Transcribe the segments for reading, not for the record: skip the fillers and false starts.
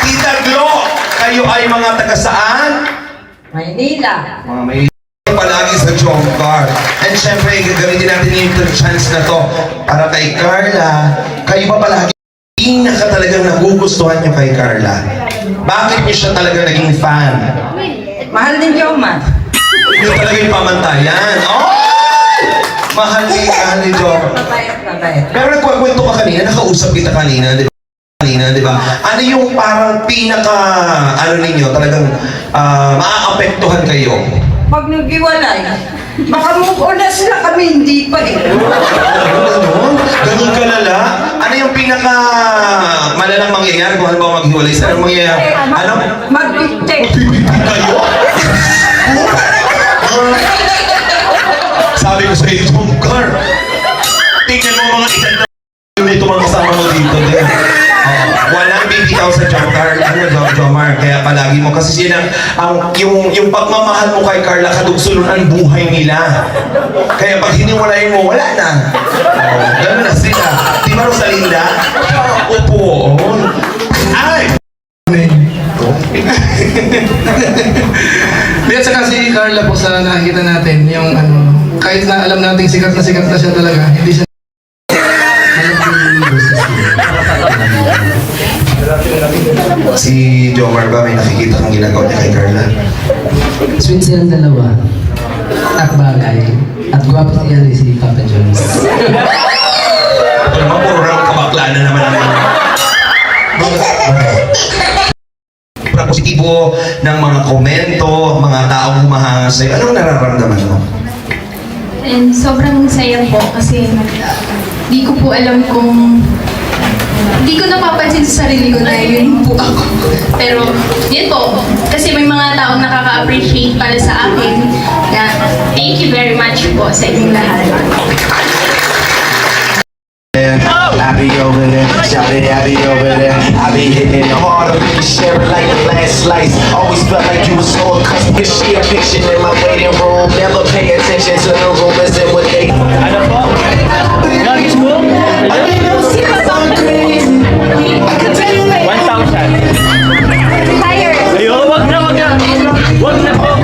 Tita Glo, kayo ay mga taga saan? Maynila. Mga may palagi sa Jomcar. And syempre, gagamitin natin yung chance na to para kay Carla. Kayo ba palagi pinaka talagang nagugustuhan nyo kay Carla? Bakit nyo siya talaga naging fan? Mahal din Joma. Yun talaga yung pamantayan. Oh! Mahal ni Jomcar. Mabait. Pero nagkwento ka kanina, nakausap kita kanina, di ba? Di ba? Ano yung parang pinaka, ano ninyo, talagang maaapektuhan kayo? Pag nag-iwalay, baka move on na sila kami, hindi pa eh. Ganun? Ganun kalala? Ano yung pinaka malalang mangyayari kung ano ba maghiwalay sila? Anong mangyayari? Ano? Magbigtek. Pipipig kayo? Sabi ko sa iyo, Jomcar, tingnan mo mga edad na dito mga kasama mo dito. Walang bibitaw sa Jomcar, Jomar, kaya palagi mo kasi sila yung pagmamahal mo kay Carla kadugsulon ang buhay nila. Kaya pag hiniwalayin mo, wala na. Gano'n na sila. Di ba Rosalinda? Opo. Ay! Di at saka si Carla po sa nakikita natin, yung ano, kahit na alam natin sikat na siya talaga, hindi siya Si Jomar ba may nakikita kang ginagawa niya kay Carla? Sweet silang dalawa. At bagay. At gwapo siya rin si Papa Jones. Ito naman, puro lang kabakla na naman ang mga positibo ng mga komento, mga taong humahanga sa'yo. Anong nararamdaman mo? And sobrang saya po kasi di ko po alam kung di ko napapansin sa sarili ko na yun po ako. Pero yun po, kasi may mga taong nakaka-appreciate para sa akin. Na, thank you very much po sa inyong lahat. I be over there, shout it, I be over there. I be hitting it harder, you share it like the last slice. Always felt like you was so accustomed to share fiction in my waiting room. Never pay attention to the rumors and what they. Ano po? Nagis mo? I can tell you 1,000. Ayun, wag na. Wag na po.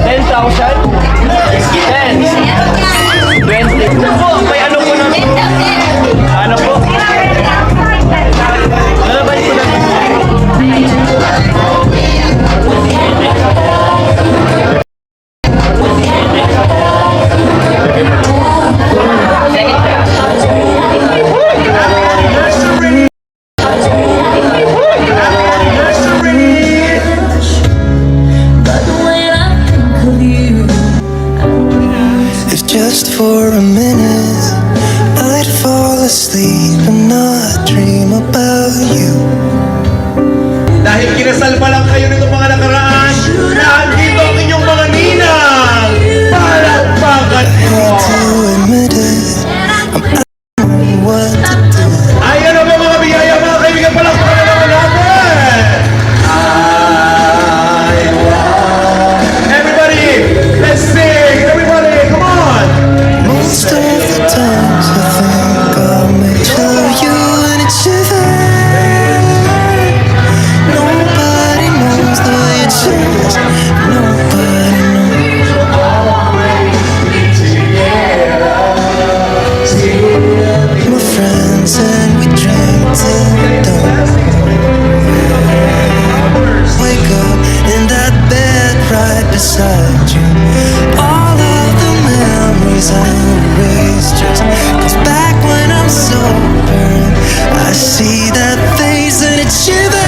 10,000? 10. 20. Ano po? May ano po na? Ano po? Nalabay ko na. If just for a minute I'd fall asleep and not dream about you. Dahil kinasal pa lang kayo nitong mga nakaraan, nandito ang inyong mga ninang! Palakpakan mo! To admit it, I'm asking what to do. Ayan ang mga biyaya, mga kaibigan, palakpakan na naman natin! Everybody, let's sing! Everybody, come on! Most of the times I think I'll make sure you and it shiver. Nobody knows the way it shivers. Nobody knows. My friends and we drink till dawn. Wake up in that bed right beside you. All of the memories I erased just comes back when I'm sober. I see that face and it shivers.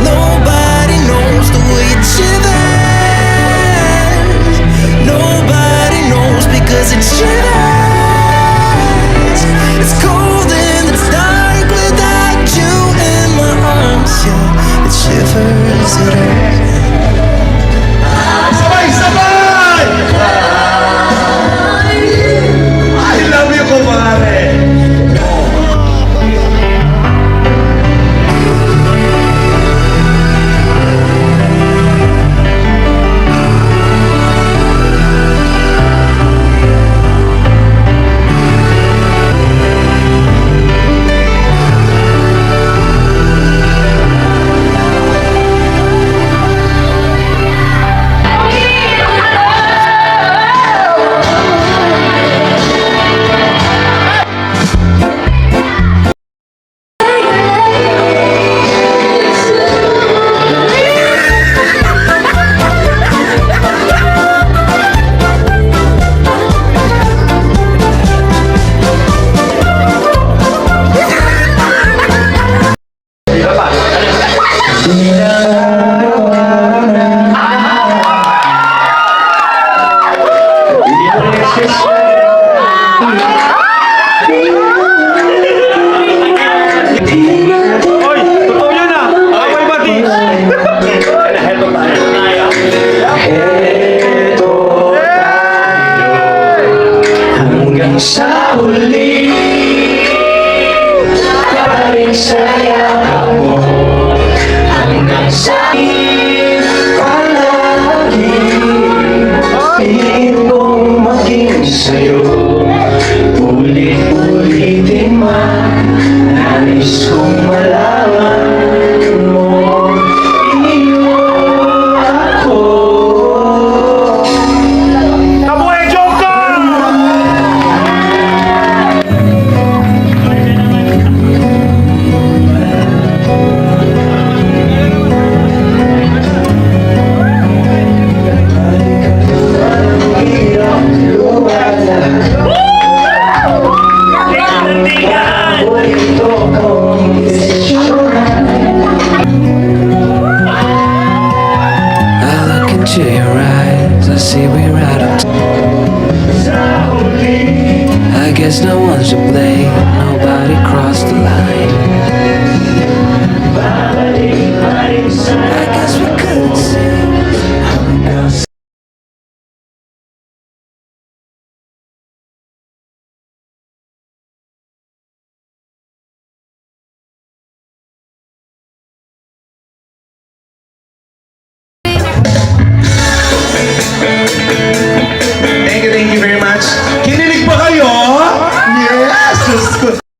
Nobody knows the way it shivers. Nobody knows because it shivers. It's cold and it's dark without you in my arms. Yeah, it shivers, it hurts. Hanggang sa huli, pa rin saya.